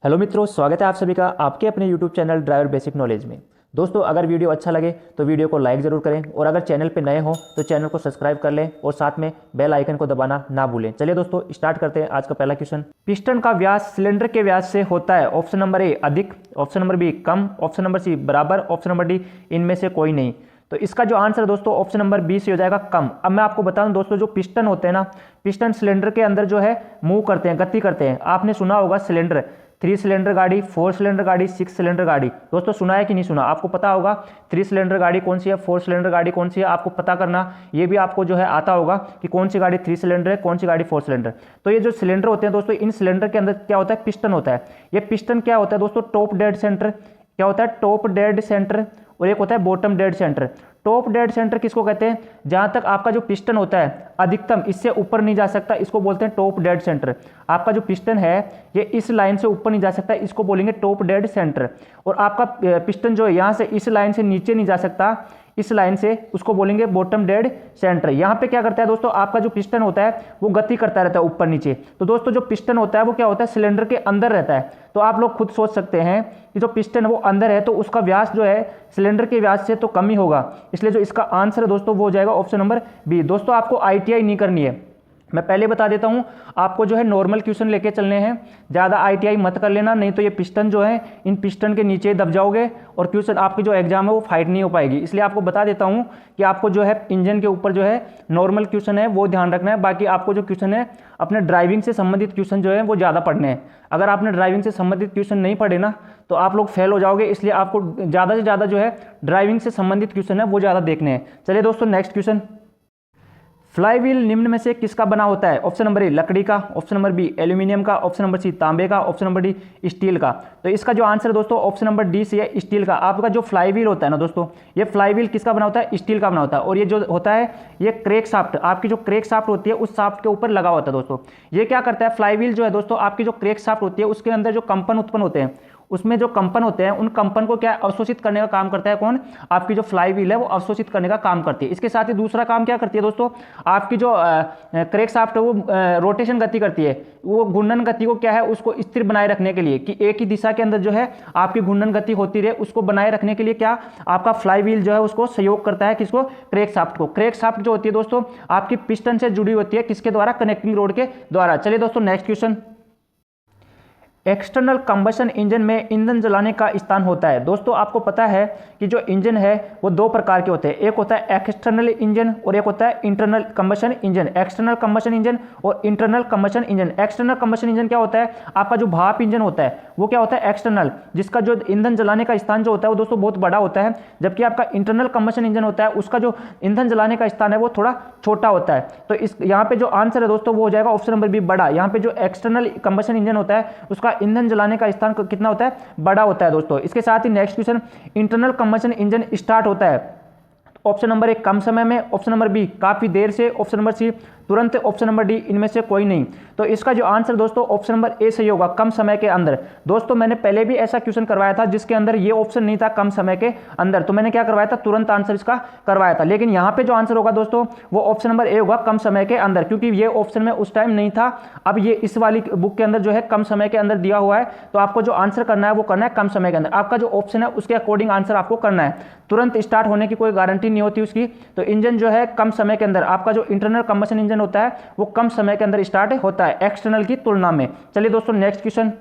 Hello मित्रों, स्वागत है आप सभी का आपके अपने YouTube channel driver basic knowledge में। दोस्तों, अगर वीडियो अच्छा लगे तो वीडियो को लाइक ज़रूर करें और अगर चैनल पे नए हो तो चैनल को सब्सक्राइब कर लें और साथ में बेल आइकन को दबाना ना भूलें। चलिए दोस्तों, स्टार्ट करते हैं आज का पहला क्वेश्चन। पिस्टन का व्यास सिलेंडर के व्यास से होता है। ऑप्शन नंबर ए अधिक, ऑप्शन नंबर बी कम, ऑप्शन नंबर सी बराबर, ऑप्शन नंबर डी इनमें से कोई नहीं। तो इसका जो आंसर है दोस्तों ऑप्शन नंबर बी से हो जाएगा कम। अब मैं आपको बता दूं दोस्तों, जो पिस्टन होते हैं ना, पिस्टन सिलेंडर के अंदर जो है मूव करते हैं, गति करते हैं। आपने सुना होगा सिलेंडर 3 सिलेंडर गाड़ी, 4 सिलेंडर गाड़ी, 6 सिलेंडर गाड़ी। दोस्तों सुना है कि नहीं सुना? आपको पता होगा 3 सिलेंडर गाड़ी कौन सी है, 4 सिलेंडर गाड़ी कौन सी है, आपको पता करना ये भी आपको जो है आता होगा कि कौन सी गाड़ी 3 सिलेंडर है, कौन सी गाड़ी 4 सिलेंडर। तो ये जो सिलेंडर होते हैं दोस्तों, इन सिलेंडर के अंदर क्या होता है, पिस्टन होता है। ये पिस्टन क्या होता है दोस्तों, टॉप डेड सेंटर, क्या होता है टॉप डेड सेंटर, और एक होता है bottom dead centre. Top dead centre किसको कहते हैं? जहां तक आपका जो पिस्टन होता है अधिकतम इससे ऊपर नहीं जा सकता, इसको बोलते हैं टॉप डेड सेंटर। आपका जो पिस्टन है ये इस लाइन से ऊपर नहीं जा सकता, इसको बोलेंगे टॉप डेड सेंटर। और आपका पिस्टन जो है यहां से इस लाइन से नीचे नहीं जा सकता, इस लाइन से, उसको बोलेंगे बॉटम डेड सेंटर। यहाँ पे क्या करता है दोस्तों, आपका जो पिस्टन होता है वो गति करता रहता है ऊपर नीचे। तो दोस्तों जो पिस्टन होता है वो क्या होता है, सिलेंडर के अंदर रहता है। तो आप लोग खुद सोच सकते हैं कि जो पिस्टन है वो अंदर है तो उसका व्यास जो है सिलेंडर के व्यास से तो कम ही होगा। इसलिए जो इसका आंसर है दोस्तों वो हो जाएगा ऑप्शन नंबर बी। दोस्तों आपको ITI नहीं करनी है, मैं पहले बता देता हूं, आपको जो है नॉर्मल क्वेश्चन लेके चलने हैं, ज़्यादा ITI मत कर लेना, नहीं तो ये पिस्टन जो है इन पिस्टन के नीचे दब जाओगे और क्वेश्चन आपकी जो एग्जाम है वो फाइट नहीं हो पाएगी। इसलिए आपको बता देता हूं कि आपको जो है इंजन के ऊपर जो है नॉर्मल क्वेश्चन है वो ध्यान रखना है। बाकी आपको जो क्वेश्चन है अपने ड्राइविंग से संबंधित क्वेश्चन जो है वो ज़्यादा पढ़ने हैं। अगर आपने ड्राइविंग से संबंधित क्वेश्चन नहीं पढ़े ना तो आप लोग फेल हो जाओगे। इसलिए आपको ज़्यादा से ज़्यादा जो है ड्राइविंग से संबंधित क्वेश्चन है वो ज़्यादा देखने हैं। चलिए दोस्तों नेक्स्ट क्वेश्चन। फ्लाईव्हील निम्न में से किसका बना होता है? ऑप्शन नंबर ए लकड़ी का, ऑप्शन नंबर बी एल्यूमिनियम का, ऑप्शन नंबर सी तांबे का, ऑप्शन नंबर डी स्टील का। तो इसका जो आंसर है दोस्तों ऑप्शन नंबर डी से है स्टील का। आपका जो फ्लाईव्हील होता है ना दोस्तों, ये फ्लाईव्हील किसका बना होता है? स्टील का बना होता है। और ये जो होता है ये क्रेक शाफ्ट, आपकी जो क्रेक शाफ्ट होती है उस शाफ्ट के ऊपर लगा होता है दोस्तों। ये क्या करता है, फ्लाईव्हील जो है दोस्तों, आपकी जो क्रेक शाफ्ट होती है उसके अंदर जो कंपन उत्पन्न होते हैं, उसमें जो कंपन होते हैं उन कंपन को क्या अवशोषित करने का काम करता है कौन? आपकी जो फ्लाईव्हील है वो अवशोषित करने का काम करती है। इसके साथ ही दूसरा काम क्या करती है दोस्तों, आपकी जो क्रेक शाफ्ट है वो रोटेशन गति करती है, वो घूर्णन गति को क्या है उसको स्थिर बनाए रखने के लिए, कि एक ही दिशा के अंदर जो है आपकी घूर्णन गति होती रहे, उसको बनाए रखने के लिए क्या आपका फ्लाईव्हील जो है उसको सहयोग करता है। किसको? क्रेक शाफ्ट को। क्रेक शाफ्ट जो होती है दोस्तों आपकी पिस्टन से जुड़ी होती है, किसके द्वारा? कनेक्टिंग रोड के द्वारा। चलिए दोस्तों next question. External combustion engine में ईंधन जलाने का स्थान होता है। दोस्तों आपको पता है कि जो इंजन है वो दो प्रकार के होते हैं, एक होता है एक्सटर्नल इंजन और एक होता है internal combustion engine. External combustion engine और internal combustion engine. External combustion engine क्या होता है, आपका जो भाप इंजन होता है वो क्या होता है एक्सटर्नल, जिसका जो ईंधन जलाने का स्थान जो होता है वो दोस्तों बहुत बड़ा होता है। जबकि आपका इंटरनल कंबशन इंजन होता है उसका जो ईंधन जलाने का स्थान है वो थोड़ा छोटा होता है। तो इस यहाँ पे जो आंसर है दोस्तों वो हो जाएगा ऑप्शन नंबर बी बड़ा। यहाँ पे जो एक्सटर्नल कंबशन इंजन होता है उसका ईंधन जलाने का स्थान कितना होता है? बड़ा होता है दोस्तों। इसके साथ ही next question, internal combustion engine start होता है ऑप्शन नंबर ए कम समय में, ऑप्शन नंबर बी काफी देर से, ऑप्शन नंबर सी तुरंत, ऑप्शन नंबर डी इनमें से कोई नहीं। तो इसका जो आंसर दोस्तों ऑप्शन नंबर ए सही होगा, कम समय के अंदर। दोस्तों मैंने पहले भी ऐसा क्वेश्चन करवाया था जिसके अंदर ये ऑप्शन नहीं था कम समय के अंदर, तो मैंने क्या करवाया था, तुरंत आंसर इसका करवाया था। लेकिन यहाँ पे जो आंसर होगा दोस्तों वो ऑप्शन नंबर ए होगा, कम समय के अंदर, क्योंकि ये ऑप्शन में उस टाइम नहीं था। अब ये इस वाली बुक के अंदर जो है कम समय के अंदर दिया हुआ है, तो आपको जो आंसर करना है वो करना है कम समय के अंदर। आपका जो ऑप्शन है उसके अकॉर्डिंग आंसर आपको करना है। तुरंत स्टार्ट होने की कोई गारंटी नहीं होती उसकी। तो इंजन जो है कम समय के अंदर, आपका जो इंटरनल कंबशन इंजन होता है वो कम समय के अंदर स्टार्ट होता है एक्सटर्नल की तुलना में। चलिए दोस्तों next question.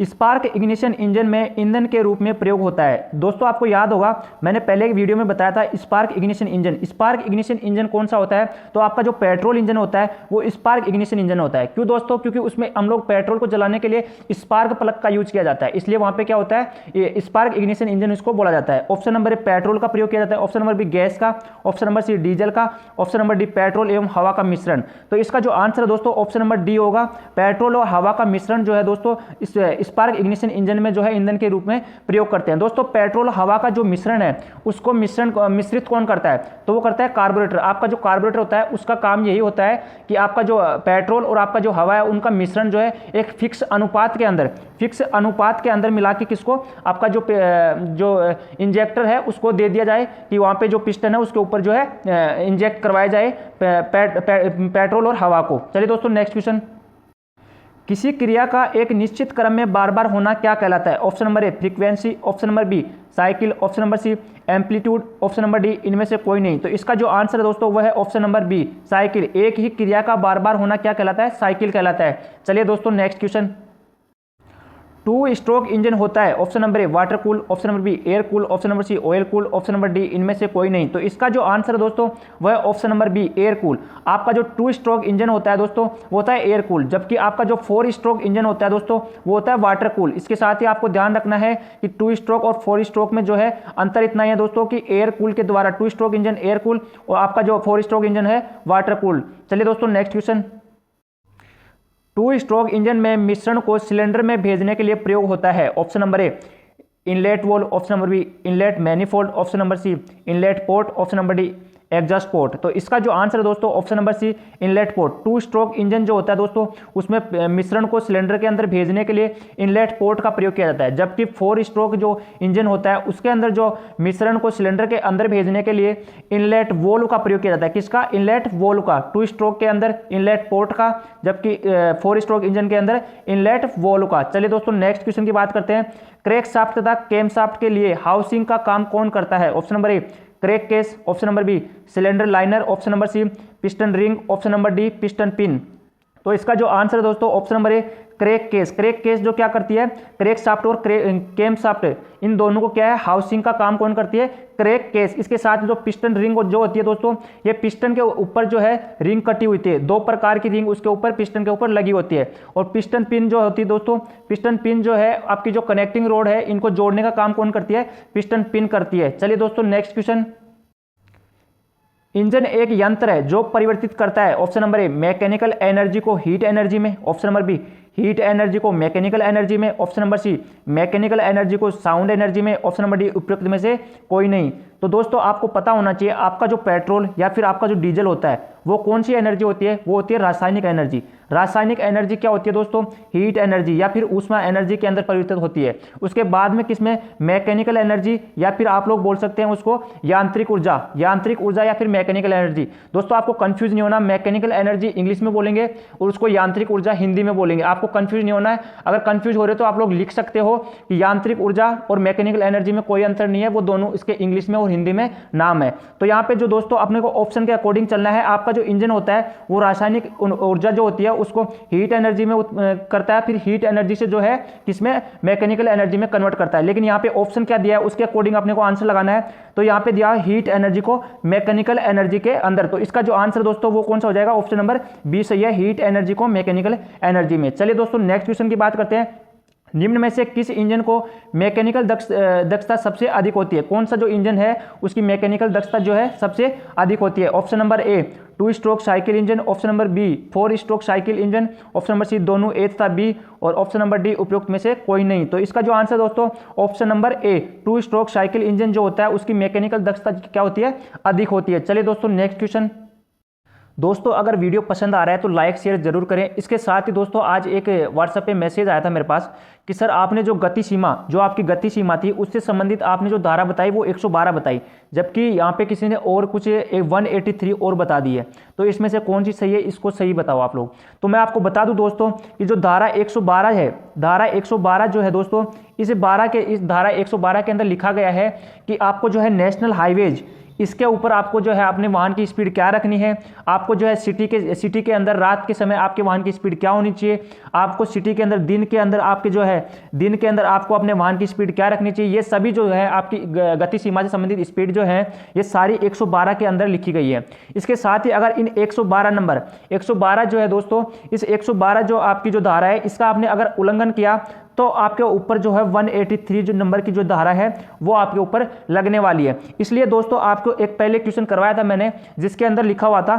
Spark ignition engine में ईंधन के रूप में प्रयोग होता है। दोस्तों आपको याद होगा मैंने पहले एक वीडियो में बताया था spark ignition engine. Spark ignition engine कौन सा होता है, तो आपका जो पेट्रोल इंजन होता है वो स्पार्क इग्निशन इंजन होता है। क्यों दोस्तों? क्योंकि उसमें हम लोग पेट्रोल को जलाने के लिए स्पार्क प्लग का यूज किया जाता है, इसलिए वहां पे क्या होता है, ये स्पार्क इग्निशन इंजन इसको बोला जाता है। ऑप्शन नंबर ए पेट्रोल का प्रयोग किया जाता है, ऑप्शन नंबर बी गैस का, ऑप्शन नंबर सी डीजल का, ऑप्शन नंबर डी पेट्रोल एवं हवा का मिश्रण। तो इसका जो आंसर है दोस्तों ऑप्शन नंबर डी होगा, पेट्रोल और हवा का मिश्रण जो है दोस्तों इस स्पार्क इग्निशन इंजन में जो है ईंधन के रूप में प्रयोग करते हैं। दोस्तों पेट्रोल हवा का जो मिश्रण है उसको मिश्रित कौन करता है, तो वो करता है कार्बोरेटर। आपका जो कार्बोरेटर होता है उसका काम यही होता है कि आपका जो पेट्रोल और आपका जो हवा है उनका मिश्रण जो है एक फिक्स अनुपात के अंदर मिला के किसको, आपका जो इंजेक्टर है उसको दे दिया जाए कि वहां पे जो पिस्टन है उसके ऊपर जो है इंजेक्ट करवाया जाए पेट्रोल और हवा को। चलिए दोस्तों नेक्स्ट क्वेश्चन। किसी क्रिया का एक निश्चित क्रम में बार बार होना क्या कहलाता है? Option number A frequency, option number B cycle, option number C amplitude, option number D इनमें से कोई नहीं। तो इसका जो आंसर है दोस्तों वह है ऑप्शन नंबर बी साइकिल। एक ही क्रिया का बार बार होना क्या कहलाता है? साइकिल कहलाता है। चलिए दोस्तों नेक्स्ट क्वेश्चन। 2 स्ट्रोक इंजन होता है, option number A water cool, option number B air cool, option number C oil cool, option number D इनमें से कोई नहीं। तो इसका जो आंसर है दोस्तों वह है option number B air cool. आपका जो 2 स्ट्रोक इंजन होता है दोस्तों वो होता है एयर कूल, जबकि आपका जो 4 स्ट्रोक इंजन होता है दोस्तों वो होता है वाटर कूल। इसके साथ ही आपको ध्यान रखना है कि 2 स्ट्रोक और 4 स्ट्रोक में जो है अंतर इतना ही है दोस्तों कि एयर कूल के द्वारा 2 स्ट्रोक इंजन एयर कूल और आपका जो 4 स्ट्रोक इंजन है वाटर कूल। चलिए दोस्तों नेक्स्ट क्वेश्चन। 2 स्ट्रोक इंजन में मिश्रण को सिलेंडर में भेजने के लिए प्रयोग होता है, option number A inlet valve, option number B inlet manifold, option number C inlet port, option number D exhaust port. तो इसका जो आंसर है दोस्तों option number C inlet port. 2 stroke engine जो होता है दोस्तों उसमें मिश्रण को सिलेंडर के अंदर भेजने के लिए इनलेट पोर्ट का प्रयोग किया जाता है, जबकि 4 स्ट्रोक जो इंजन होता है उसके अंदर जो मिश्रण को सिलेंडर के अंदर भेजने के लिए इनलेट वोल्व का प्रयोग किया जाता है। किसका? इनलेट वोल्व का। 2 स्ट्रोक के अंदर इनलेट पोर्ट का, जबकि 4 स्ट्रोक इंजन के अंदर इनलेट वोल्व का। चलिए दोस्तों नेक्स्ट क्वेश्चन की बात करते हैं। क्रैंक शाफ्ट तथा कैम शाफ्ट के लिए हाउसिंग का काम कौन करता है? Option number A crank case, option number B cylinder liner, option number C piston ring, option number D piston pin. तो इसका जो आंसर है दोस्तों option number A crank case. Crank case जो क्या करती है? क्रैंक शाफ्ट और कैम शाफ्ट इन दोनों को क्या है हाउसिंग का काम कौन करती है? Crank case. इसके साथ जो पिस्टन रिंग जो होती है दोस्तों ये पिस्टन के ऊपर जो है रिंग कटी हुई थी, 2 प्रकार की रिंग उसके ऊपर पिस्टन के ऊपर लगी होती है। और पिस्टन पिन जो होती है दोस्तों, पिस्टन पिन जो है आपकी जो कनेक्टिंग रोड है इनको जोड़ने का काम कौन करती है? पिस्टन पिन करती है। चलिए दोस्तों नेक्स्ट क्वेश्चन। इंजन एक यंत्र है जो परिवर्तित करता है, option number A mechanical energy को हीट एनर्जी में, option number B heat energy को मैकेनिकल एनर्जी में, option number C mechanical energy को साउंड एनर्जी में, ऑप्शन नंबर डी उपयुक्त में से कोई नहीं। तो दोस्तों आपको पता होना चाहिए आपका जो पेट्रोल या फिर आपका जो डीजल होता है वो कौन सी एनर्जी होती है? वो होती है रासायनिक एनर्जी। रासायनिक एनर्जी क्या होती है दोस्तों? हीट एनर्जी या फिर ऊष्मा एनर्जी के अंदर परिवर्तित होती है। उसके बाद में किसमें? मैकेनिकल एनर्जी या फिर आप लोग बोल सकते हैं उसको यांत्रिक ऊर्जा, यांत्रिक ऊर्जा या फिर मैकेनिकल एनर्जी। दोस्तों आपको कंफ्यूज नहीं होना, मैकेनिकल एनर्जी इंग्लिश में बोलेंगे और उसको यांत्रिक ऊर्जा हिंदी में बोलेंगे। आपको कंफ्यूज नहीं होना है। अगर कंफ्यूज हो रहे तो आप लोग लिख सकते हो कि यांत्रिक ऊर्जा और मैकेनिकल एनर्जी में कोई अंतर नहीं है, वो दोनों इसके इंग्लिश में और हिंदी में नाम है। तो यहाँ पे जो दोस्तों अपने को ऑप्शन के अकॉर्डिंग चलना है। आपका जो इंजन होता है वो रासायनिक ऊर्जा जो होती है उसको हीट एनर्जी में करता है, फिर हीट एनर्जी से जो है किसमें? मैकेनिकल एनर्जी में कन्वर्ट करता है। लेकिन यहाँ पे ऑप्शन क्या दिया है उसके अकॉर्डिंग अपने को आंसर लगाना है। तो यहाँ पे दिया हीट एनर्जी को मैकेनिकल एनर्जी के अंदर। तो इसका जो आंसर दोस्तों वो कौन सा हो जाएगा? ऑप्शन नंबर बी सही है, हीट एनर्जी को मैकेनिकल एनर्जी में। चलिए दोस्तों नेक्स्ट क्वेश्चन की बात करते हैं। निम्न में से किस इंजन को मैकेनिकल दक्षता सबसे अधिक होती है? कौन सा जो इंजन है उसकी मैकेनिकल दक्षता जो है सबसे अधिक होती है? Option number A 2 stroke cycle engine, option number B 4 stroke cycle engine, option number C दोनों ए तथा बी, और ऑप्शन नंबर डी उपयुक्त में से कोई नहीं। तो इसका जो आंसर दोस्तों option number A 2 stroke cycle engine जो होता है उसकी मैकेनिकल दक्षता क्या होती है? अधिक होती है। चलिए दोस्तों नेक्स्ट क्वेश्चन। दोस्तों अगर वीडियो पसंद आ रहा है तो लाइक शेयर जरूर करें। इसके साथ ही दोस्तों आज एक व्हाट्सएप पे मैसेज आया था मेरे पास कि सर आपने जो गति सीमा, जो आपकी गति सीमा थी उससे संबंधित आपने जो धारा बताई वो 112 बताई, जबकि यहाँ पे किसी ने और कुछ 183 और बता दी है। तो इसमें से कौन सी सही है, इसको सही बताओ आप लोग। तो मैं आपको बता दूं दोस्तों कि जो धारा 112 है, धारा 112 जो है दोस्तों इस धारा 112 के अंदर लिखा गया है कि आपको जो है नेशनल हाईवेज इसके ऊपर आपको जो है अपने वाहन की स्पीड क्या रखनी है, आपको जो है सिटी के अंदर रात के समय आपके वाहन की स्पीड क्या होनी चाहिए, आपको सिटी के अंदर दिन के अंदर आपके जो है दिन के अंदर आपको अपने वाहन की स्पीड क्या रखनी चाहिए। ये सभी जो है आपकी गति सीमा से संबंधित स्पीड जो है ये सारी 112 के अंदर लिखी गई है। इसके साथ ही अगर इन 112 नंबर 112 जो है दोस्तों, इस 112 जो आपकी जो धारा है इसका आपने अगर उल्लंघन किया तो आपके ऊपर जो है 183 जो नंबर की जो धारा है वो आपके ऊपर लगने वाली है। इसलिए दोस्तों आपको एक पहले क्वेश्चन करवाया था मैंने जिसके अंदर लिखा हुआ था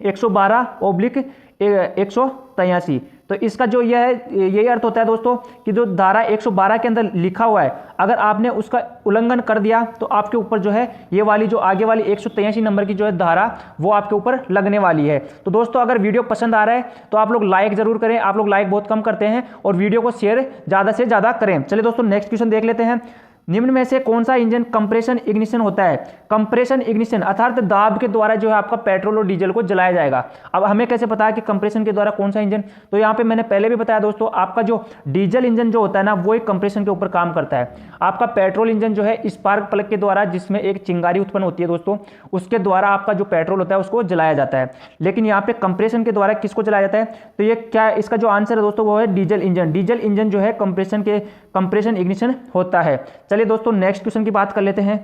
112/183। तो इसका जो यह है यही अर्थ होता है दोस्तों कि जो धारा 112 के अंदर लिखा हुआ है अगर आपने उसका उल्लंघन कर दिया तो आपके ऊपर जो है ये वाली जो आगे वाली 183 नंबर की जो है धारा वो आपके ऊपर लगने वाली है। तो दोस्तों अगर वीडियो पसंद आ रहा है तो आप लोग लाइक जरूर करें, आप लोग लाइक बहुत कम करते हैं, और वीडियो को शेयर ज़्यादा से ज़्यादा करें। चलिए दोस्तों नेक्स्ट क्वेश्चन देख लेते हैं। निम्न में से कौन सा इंजन कंप्रेशन इग्निशन होता है? कंप्रेशन इग्निशन अर्थात दाब के द्वारा जो है आपका पेट्रोल और डीजल को जलाया जाएगा। अब हमें कैसे पता है कि कंप्रेशन के द्वारा कौन सा इंजन? तो यहाँ पे मैंने पहले भी बताया दोस्तों, आपका जो डीजल इंजन जो होता है ना, वो एक कंप्रेशन के ऊपर काम करता है। आपका पेट्रोल इंजन जो है स्पार्क प्लग के द्वारा, जिसमें एक चिंगारी उत्पन्न होती है दोस्तों, उसके द्वारा आपका जो पेट्रोल होता है उसको जलाया जाता है। लेकिन यहाँ पे कंप्रेशन के द्वारा किसको जलाया जाता है? तो ये क्या, इसका जो आंसर है दोस्तों वो है डीजल इंजन। डीजल इंजन जो है कंप्रेशन इग्निशन होता है। चलिए दोस्तों नेक्स्ट क्वेश्चन की बात कर लेते हैं।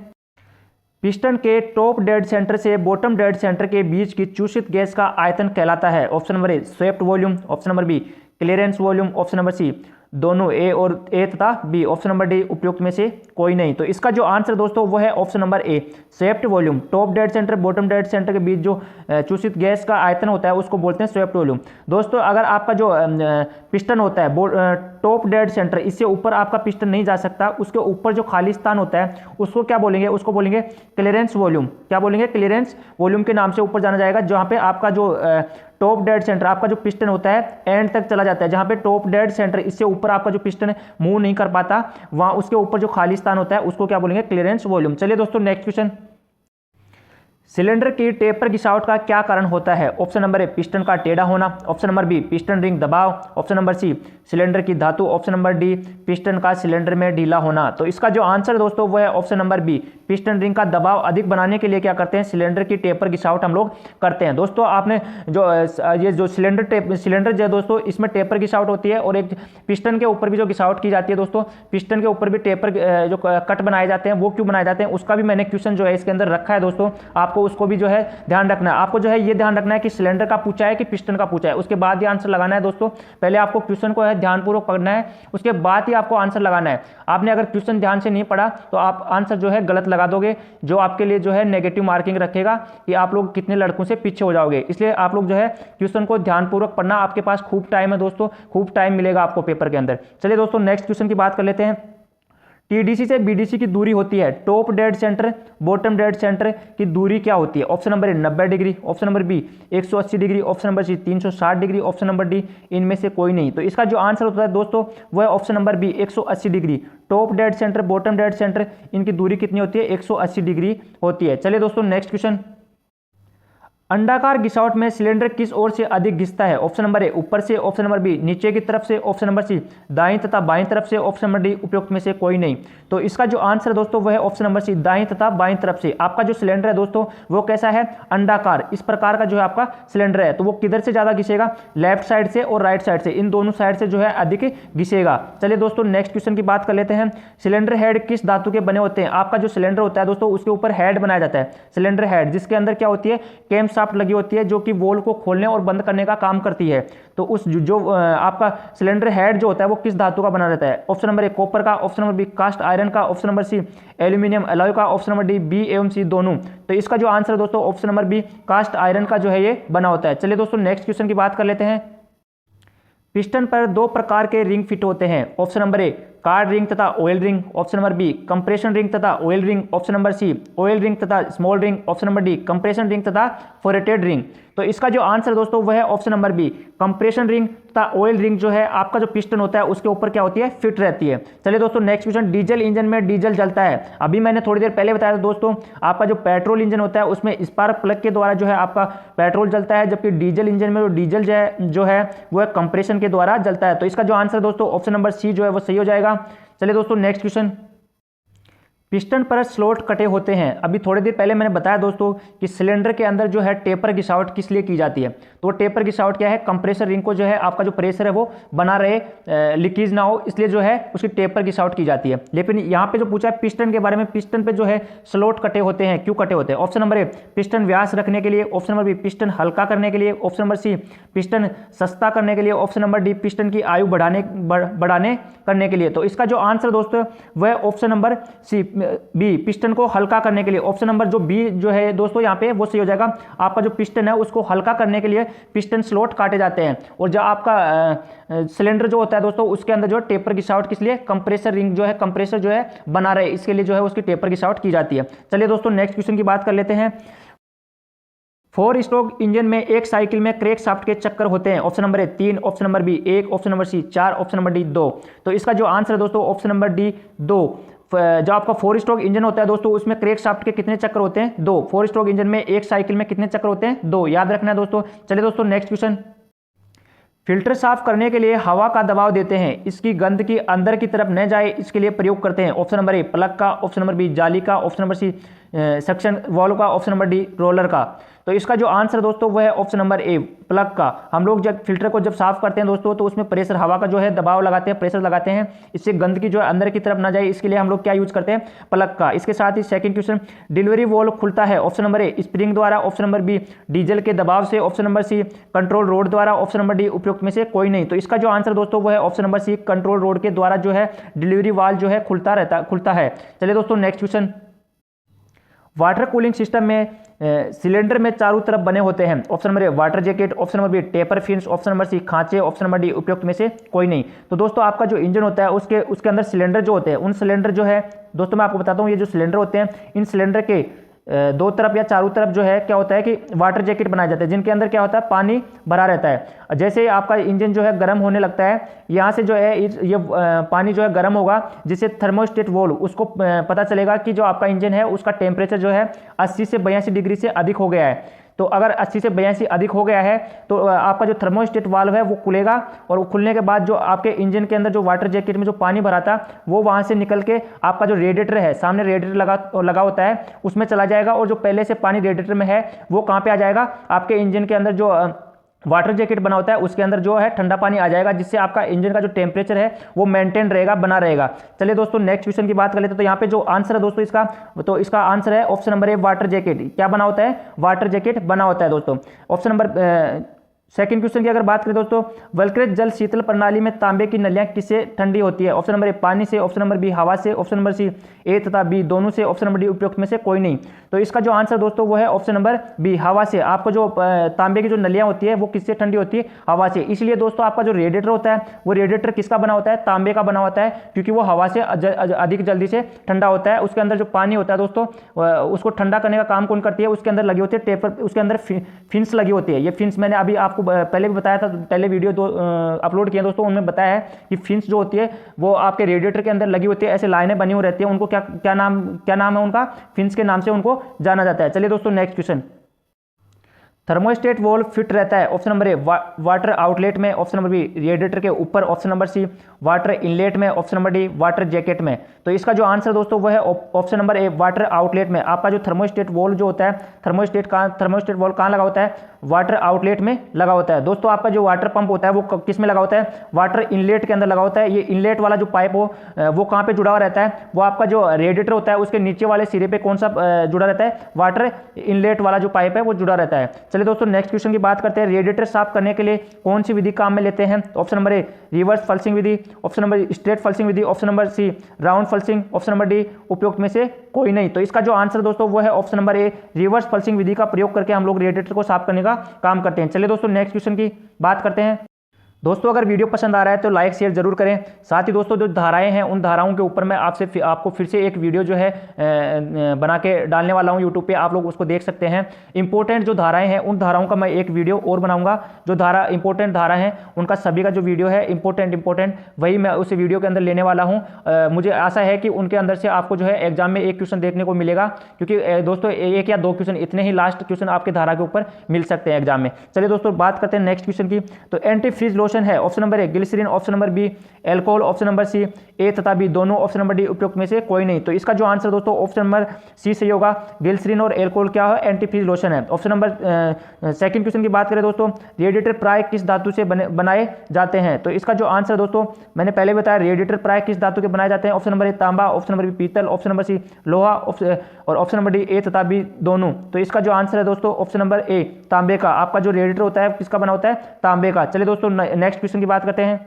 पिस्टन के टॉप डेड सेंटर से बॉटम डेड सेंटर के बीच की चूषित गैस का आयतन कहलाता है? Option number A swept volume, option number B clearance volume, option number C दोनों ए तथा बी, ऑप्शन नंबर डी उपयुक्त में से कोई नहीं। तो इसका जो आंसर दोस्तों वो है option number A swept volume. Top dead centre bottom dead centre के बीच जो चूषित गैस का आयतन होता है उसको बोलते हैं स्वेप्ट वॉल्यूम। दोस्तों अगर आपका जो पिस्टन होता है टॉप डेड सेंटर, इससे ऊपर आपका पिस्टन नहीं जा सकता, उसके ऊपर जो खाली स्थान होता है उसको क्या बोलेंगे? उसको बोलेंगे क्लियरेंस वॉल्यूम। क्या बोलेंगे? क्लियरेंस वॉल्यूम के नाम से ऊपर जाना जाएगा, जहाँ पे आपका जो टॉप डेड सेंटर, आपका जो पिस्टन होता है एंड तक चला जाता है, जहाँ पे टॉप डेड सेंटर, इससे ऊपर आपका जो पिस्टन मूव नहीं कर पाता, वहाँ उसके ऊपर जो खाली स्थान होता है उसको क्या बोलेंगे? Clearance volume. चलिए दोस्तों नेक्स्ट क्वेश्चन। सिलेंडर की टेपर घिसावट का क्या कारण होता है? ऑप्शन नंबर ए पिस्टन का टेढ़ा होना, option number B piston ring दबाव, ऑप्शन नंबर सी सिलेंडर की धातु, ऑप्शन नंबर डी पिस्टन का सिलेंडर में ढीला होना। तो इसका जो आंसर दोस्तों वो है option number B piston ring का दबाव अधिक बनाने के लिए क्या करते हैं? सिलेंडर की टेपर घिसावट हम लोग करते हैं। दोस्तों आपने ये जो सिलेंडर जो है दोस्तों, इसमें टेपर घिसावट होती है, और एक पिस्टन के ऊपर भी जो घिसावट की जाती है दोस्तों, पिस्टन के ऊपर भी टेपर जो कट बनाए जाते हैं, वो क्यों बनाए जाते हैं उसका भी मैंने क्वेश्चन जो है इसके अंदर रखा है दोस्तों। आपको उसको भी जो है ध्यान रखना है। आपको जो है ये ध्यान रखना है कि सिलेंडर का पूछा है कि पिस्टन का पूछा है, उसके बाद ये आंसर लगाना है दोस्तों। पहले आपको क्वेश्चन को है ध्यानपूर्वक पढ़ना है, उसके बाद ही आपको आंसर लगाना है। आपने अगर क्वेश्चन ध्यान से नहीं पढ़ा तो आप आंसर जो है गलत लगा दोगे, जो आपके लिए जो है नेगेटिव मार्किंग रखेगा कि आप लोग कितने लड़कों से पीछे हो जाओगे। इसलिए आप लोग जो है क्वेश्चन को ध्यानपूर्वक पढ़ना। आपके पास खूब टाइम है दोस्तों, खूब टाइम मिलेगा आपको पेपर के अंदर। चलिए दोस्तों नेक्स्ट क्वेश्चन की बात कर लेते हैं। टीडीसी से बीडीसी की दूरी होती है top dead centre bottom dead centre की दूरी क्या होती है? Option number A 90 degree, option number B 180 degree, option number C 360 degree, option number D इनमें से कोई नहीं। तो इसका जो आंसर होता है दोस्तों वह option number B 180 degree. Top dead centre bottom dead centre इनकी दूरी कितनी होती है? 180 डिग्री होती है। चलिए दोस्तों नेक्स्ट क्वेश्चन। अंडाकार घिसावट में सिलेंडर किस ओर से अधिक घिसता है? ऑप्शन नंबर ए ऊपर से, ऑप्शन नंबर बी नीचे की तरफ से, ऑप्शन नंबर सी दाईं तथा बाईं तरफ से, ऑप्शन नंबर डी उपयुक्त में से कोई नहीं। तो इसका जो आंसर है दोस्तों वह है ऑप्शन नंबर सी दाईं तथा बाईं तरफ से। आपका जो सिलेंडर है दोस्तों वो कैसा है? अंडाकार, इस प्रकार का जो है आपका सिलेंडर है, तो वो किधर से ज्यादा घिसेगा? लेफ्ट साइड से और राइट साइड से, इन दोनों साइड से जो है अधिक घिसेगा। चलिए दोस्तों नेक्स्ट क्वेश्चन की बात कर लेते हैं। सिलेंडर हेड किस धातु के बने होते हैं? आपका जो सिलेंडर होता है दोस्तों उसके ऊपर हेड बनाया जाता है, सिलेंडर हेड, जिसके अंदर क्या होती है? कैम शाफ्ट लगी होती है, जो कि वॉल को खोलने और बंद करने का काम करती है। तो उस जो आपका सिलेंडर हेड जो होता है वो किस धातु का बना रहता है? ऑप्शन नंबर ए कॉपर का, option number B cast iron का, option number C aluminium alloy का, ऑप्शन नंबर डी बी एवं सी दोनों। तो इसका जो आंसर है दोस्तों option number B cast iron का जो है ये बना होता है। चलिए दोस्तों नेक्स्ट क्वेश्चन की बात कर लेते हैं। पिस्टन पर दो प्रकार के रिंग फिट होते हैं। Option number A card ring तथा oil ring, option number B compression ring तथा oil ring, option number C oil ring तथा small ring, option number D compression ring तथा फोरेटेड रिंग। तो इसका जो आंसर दोस्तों वह है option number B compression ring तथा ऑयल रिंग जो है आपका जो पिस्टन होता है उसके ऊपर क्या होती है? फिट रहती है। चलिए दोस्तों नेक्स्ट क्वेश्चन। डीजल इंजन में डीजल जलता है, अभी मैंने थोड़ी देर पहले बताया था दोस्तों, आपका जो पेट्रोल इंजन होता है उसमें स्पार्क प्लग के द्वारा जो है आपका पेट्रोल जलता है, जबकि डीजल इंजन में जो डीजल जो है वो कंप्रेशन के द्वारा जलता है। तो इसका जो आंसर दोस्तों ऑप्शन नंबर सी जो है वो सही हो जाएगा। चलिए दोस्तों नेक्स्ट क्वेश्चन। पिस्टन पर स्लॉट कटे होते हैं, अभी थोड़ी देर पहले मैंने बताया दोस्तों कि सिलेंडर के अंदर जो है टेपर घिसावट किस लिए की जाती है? तो वो टेपर घिसावट क्या है? कंप्रेसर रिंग को जो है आपका जो प्रेशर है वो बना रहे, लीकेज ना हो, इसलिए जो है उसकी टेपर घिसावट की जाती है। लेकिन यहाँ पे जो पूछा है पिस्टन के बारे में, पिस्टन पे जो है स्लॉट कटे होते हैं, क्यों कटे होते हैं? ऑप्शन नंबर ए पिस्टन व्यास रखने के लिए, ऑप्शन नंबर बी पिस्टन हल्का करने के लिए, ऑप्शन नंबर सी पिस्टन सस्ता करने के लिए, ऑप्शन नंबर डी पिस्टन की आयु बढ़ाने करने के लिए। तो इसका जो आंसर दोस्तों वह option number C B piston को हल्का करने के लिए, ऑप्शन नंबर जो बी जो है दोस्तों यहाँ पे वो सही हो जाएगा। आपका जो पिस्टन है उसको हल्का करने के लिए पिस्टन स्लॉट काटे जाते हैं, और जो आपका सिलेंडर जो होता है दोस्तों उसके अंदर जो टेपर घिसावट किस लिए? कंप्रेसर रिंग जो है, कंप्रेसर जो है बना रहे, इसके लिए जो है उसकी टेपर घिसावट की जाती है। चलिए दोस्तों नेक्स्ट क्वेश्चन की बात कर लेते हैं। 4 स्ट्रोक इंजन में एक साइकिल में क्रैंक शाफ्ट के चक्कर होते हैं। Option number A 3, option number B 1, option number C 4, option number D 2। तो इसका जो आंसर है दोस्तों ऑप्शन नंबर डी 2। जो आपका 4 स्ट्रोक इंजन होता है दोस्तों, उसमें क्रैंक शाफ्ट के कितने चक्कर होते हैं? 2। 4 स्ट्रोक इंजन में एक साइकिल में कितने चक्कर होते हैं? 2। याद रखना है दोस्तों। चलिए दोस्तों नेक्स्ट क्वेश्चन। फिल्टर साफ करने के लिए हवा का दबाव देते हैं, इसकी गंद की अंदर की तरफ न जाए, इसके लिए प्रयोग करते हैं। ऑप्शन नंबर ए प्लग का, ऑप्शन नंबर बी जाली का, option number C suction valve का, ऑप्शन नंबर डी रोलर का। तो इसका जो आंसर दोस्तों वो है ऑप्शन नंबर ए प्लग का। हम लोग जब फिल्टर को जब साफ करते हैं दोस्तों, तो उसमें प्रेशर, हवा का जो है दबाव लगाते हैं, प्रेशर लगाते हैं, इससे गंद की जो है अंदर की तरफ ना जाए, इसके लिए हम लोग क्या यूज करते हैं? प्लग का। इसके साथ ही सेकंड क्वेश्चन, डिलीवरी वाल्व खुलता है, ऑप्शन नंबर ए स्प्रिंग द्वारा, ऑप्शन नंबर बी डीजल के दबाव से, option number C control rod द्वारा, ऑप्शन नंबर डी उपयुक्त में से कोई नहीं। तो इसका जो आंसर दोस्तों वो है option number C control rod के द्वारा जो है डिलीवरी वाल्व जो है खुलता है। चलिए दोस्तों next question. Water cooling system में सिलेंडर में चारों तरफ बने होते हैं, option number A water jacket, option number B taper fins, option number C खांचे, ऑप्शन नंबर डी उपयुक्त में से कोई नहीं। तो दोस्तों आपका जो इंजन होता है उसके अंदर सिलेंडर जो होते हैं, उन सिलेंडर जो है दोस्तों मैं आपको बताता हूँ, ये जो सिलेंडर होते हैं, इन सिलेंडर के दो तरफ या चारों तरफ जो है क्या होता है कि वाटर जैकेट बनाए जाते हैं, जिनके अंदर क्या होता है? पानी भरा रहता है। जैसे आपका इंजन जो है गर्म होने लगता है, यहाँ से जो है ये पानी जो है गर्म होगा, जिससे थर्मोस्टेट वोल्व उसको पता चलेगा कि जो आपका इंजन है उसका टेम्परेचर जो है 80 से 82 डिग्री से अधिक हो गया है। तो अगर 80 से 82 अधिक हो गया है तो आपका जो थर्मोस्टेट वाल्व है वो खुलेगा, और वो खुलने के बाद जो आपके इंजन के अंदर जो वाटर जैकेट में जो पानी भरा था वो वहां से निकल के आपका जो रेडिएटर है, सामने रेडिएटर लगा होता है, उसमें चला जाएगा, और जो पहले से पानी रेडिएटर में है वो कहाँ पे आ जाएगा? आपके इंजन के अंदर जो वाटर जैकेट बना होता है उसके अंदर जो है ठंडा पानी आ जाएगा, जिससे आपका इंजन का जो टेम्परेचर है वो मेंटेन रहेगा, बना रहेगा। चलिए दोस्तों नेक्स्ट क्वेश्चन की बात कर लेते हैं। तो यहाँ पे जो आंसर है दोस्तों इसका आंसर है option number A water jacket. क्या बना होता है? वाटर जैकेट बना होता है दोस्तों। ऑप्शन नंबर सेकंड क्वेश्चन की अगर बात करें दोस्तों, वल्कृत जल शीतल प्रणाली में तांबे की नलियां किससे ठंडी होती है? ऑप्शन नंबर ए पानी से, ऑप्शन नंबर बी हवा से, ऑप्शन नंबर सी ए तथा बी दोनों से, ऑप्शन नंबर डी उपयुक्त में से कोई नहीं। तो इसका जो आंसर दोस्तों वो है ऑप्शन नंबर बी हवा से। आपको जो तांबे की जो नलियां होती है वो किससे ठंडी होती है? हवा से। इसलिए दोस्तों आपका जो रेडिएटर होता है वो रेडिएटर किसका बना होता है? तांबे का बना होता है, क्योंकि वो हवा से अधिक जल्दी से ठंडा होता है। उसके अंदर जो पानी होता है दोस्तों उसको ठंडा करने का काम कौन करती है? उसके अंदर लगी होती है टेपर, उसके अंदर फिन्स लगी होती है। ये फिन्स मैंने अभी आपको पहले भी बताया था, पहले वीडियो अपलोड किया दोस्तों, उनमें बताया है कि फिन्स जो होती है वो आपके रेडिएटर के अंदर लगी होती है, ऐसे लाइनें बनी हुई रहती है, उनको क्या नाम है उनका? फिन्स के नाम से उनको जाना जाता है। चलिए दोस्तों next question. Thermostat valve fit रहता है, option number A water outlet में, ऑप्शन नंबर बी रेडिएटर के ऊपर, option number C water inlet में, option number D water jacket में। तो इसका जो आंसर दोस्तों वो है option number A water outlet में। आपका जो थर्मोस्टेट वॉल्व जो होता है, थर्मोस्टेट वॉल्व कहाँ लगा होता है? वाटर आउटलेट में लगा होता है। दोस्तों आपका जो वाटर पंप होता है वो किस में लगा होता है? वाटर इनलेट के अंदर लगा होता है। ये इनलेट वाला जो पाइप हो वो कहाँ पे जुड़ा हुआ रहता है? वो आपका जो रेडिएटर होता है उसके नीचे वाले सिरे पे कौन सा जुड़ा रहता है? वाटर इनलेट वाला जो पाइप है वो जुड़ा रहता है। चलिए दोस्तों नेक्स्ट क्वेश्चन की बात करते हैं। रेडिएटर साफ करने के लिए कौन सी विधि काम में लेते हैं? Option number A reverse flushing विधि, ऑप्शन नंबर स्ट्रेट फल्सिंग विधि, option number C round flushing, option number D उपयुक्त में से कोई नहीं। तो इसका जो आंसर दोस्तों वो है option number A reverse flushing विधि का प्रयोग करके हम लोग रेडिएटर को साफ करने का काम करते हैं। चलिए दोस्तों नेक्स्ट क्वेश्चन की बात करते हैं। दोस्तों अगर वीडियो पसंद आ रहा है तो लाइक शेयर जरूर करें। साथ ही दोस्तों जो धाराएं हैं उन धाराओं के ऊपर मैं आपको फिर से एक वीडियो जो है बना के डालने वाला हूं यूट्यूब पे, आप लोग उसको देख सकते हैं। इंपॉर्टेंट जो धाराएं हैं उन धाराओं का मैं एक वीडियो और बनाऊंगा। जो इंपॉर्टेंट धारा है उनका सभी का जो वीडियो है इंपॉर्टेंट वही मैं उस वीडियो के अंदर लेने वाला हूँ। मुझे आशा है कि उनके अंदर से आपको जो है एग्जाम में एक क्वेश्चन देखने को मिलेगा, क्योंकि दोस्तों एक या दो क्वेश्चन, इतने ही लास्ट क्वेश्चन आपके धारा के ऊपर मिल सकते हैं एग्जाम में। चलिए दोस्तों बात करते हैं नेक्स्ट क्वेश्चन की। तो एंटी फ्रीज है, option number A glycerine, option number B alcohol, option number C A तथा बी दोनों, ऑप्शन नंबर डी उपयुक्त में से कोई नहीं। तो इसका जो आंसर दोस्तों ऑप्शन नंबर सी सही होगा। ग्लिसरीन और एल्कोहल क्या है? एंटीफ्रीज लोशन है। ऑप्शन नंबर सेकंड क्वेश्चन की बात करें दोस्तों, रेडिएटर प्राय किस धातु से बनाए जाते हैं? तो इसका जो आंसर दोस्तों मैंने पहले बताया, रेडिएटर प्राय किस धातु के बनाए जाते हैं? ऑप्शन नंबर ए तांबा, ऑप्शन नंबर बी पीतल, ऑप्शन नंबर सी लोहा और ऑप्शन नंबर डी ए तथा बी दोनों। तो इसका जो आंसर है दोस्तों ऑप्शन नंबर ए तांबे का। आपका जो रेडिएटर होता है किसका बना होता है? तांबे का। चलिए दोस्तों नेक्स्ट क्वेश्चन की बात करते हैं।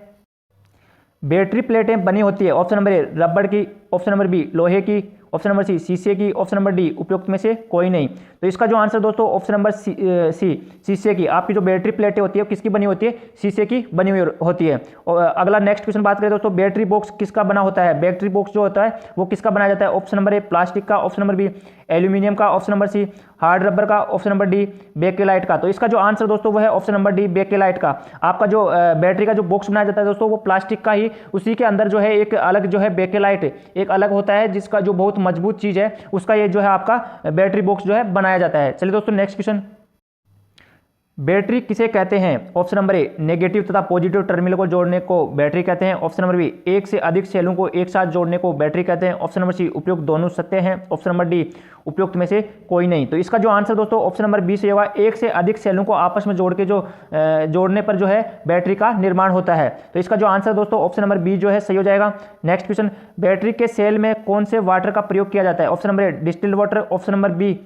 बैटरी प्लेटें बनी होती है, ऑप्शन नंबर ए रबड़ की, ऑप्शन नंबर बी लोहे की, ऑप्शन नंबर सी शीशे की, ऑप्शन नंबर डी उपयुक्त में से कोई नहीं। तो इसका जो आंसर दोस्तों ऑप्शन नंबर सी शीशे की। आपकी जो बैटरी प्लेटें होती है किसकी बनी होती है? शीशे की बनी हुई होती है। और अगला नेक्स्ट क्वेश्चन बात करें दोस्तों, बैटरी बॉक्स किसका बना होता है? बैटरी बॉक्स जो होता है वो किसका बनाया जाता है? ऑप्शन नंबर ए प्लास्टिक का, ऑप्शन नंबर बी एल्यूमिनियम का, option number C hard rubber का, ऑप्शन नंबर डी बेकेलाइट का। तो इसका जो आंसर दोस्तों वो है ऑप्शन नंबर डी बेकेलाइट का। आपका जो बैटरी का जो बॉक्स बनाया जाता है दोस्तों वो प्लास्टिक का ही, उसी के अंदर जो है एक अलग जो है बेकेलाइट एक अलग होता है जिसका जो बहुत मजबूत चीज है उसका ये जो है आपका बैटरी बॉक्स जो है बनाया जाता है। चलिए दोस्तों नेक्स्ट क्वेश्चन, बैटरी किसे कहते हैं? ऑप्शन नंबर ए नेगेटिव तथा पॉजिटिव टर्मिनल को जोड़ने को बैटरी कहते हैं, ऑप्शन नंबर बी एक से अधिक सेलों को एक साथ जोड़ने को बैटरी कहते हैं, ऑप्शन नंबर सी उपयुक्त दोनों सत्य हैं, ऑप्शन नंबर डी उपयुक्त में से कोई नहीं। तो इसका जो आंसर दोस्तों ऑप्शन नंबर बी से होगा, एक से अधिक सेलों को आपस में जोड़ के जो जोड़ने पर जो है बैटरी का निर्माण होता है। तो इसका जो आंसर दोस्तों ऑप्शन नंबर बी जो है सही हो जाएगा। नेक्स्ट क्वेश्चन, बैटरी के सेल में कौन से वाटर का प्रयोग किया जाता है? Option number A distilled water, option number B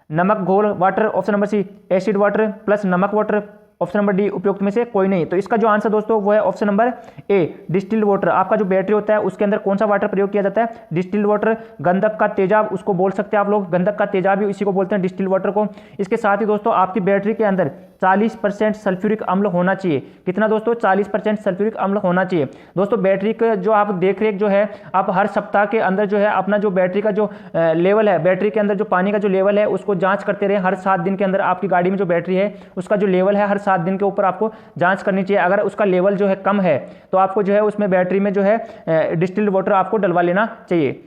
नमक घोल water, option number C acid water plus नमक वाटर, ऑप्शन नंबर डी उपयुक्त में से कोई नहीं। तो इसका जो आंसर दोस्तों वो है option number A distilled water. आपका जो बैटरी होता है उसके अंदर कौन सा वाटर प्रयोग किया जाता है? Distilled water. गंधक का तेजाब उसको बोल सकते हैं आप लोग, गंधक का तेजाब भी इसी को बोलते हैं डिस्टिल्ड वाटर को। इसके साथ ही दोस्तों आपकी बैटरी के अंदर 40% सल्फ्यूरिक अम्ल होना चाहिए। कितना दोस्तों? 40% सल्फ्यूरिक अम्ल होना चाहिए। दोस्तों बैटरी का जो आप देख रेख जो है आप हर सप्ताह के अंदर जो है अपना जो बैटरी का जो लेवल है, बैटरी के अंदर जो पानी का जो लेवल है उसको जांच करते रहे। हर 7 दिन के अंदर आपकी गाड़ी में जो बैटरी है उसका जो लेवल है हर 7 दिन के ऊपर आपको जांच करनी चाहिए। अगर उसका लेवल जो है कम है तो आपको जो है उसमें बैटरी में जो है डिस्टिल्ड वाटर आपको डलवा लेना चाहिए।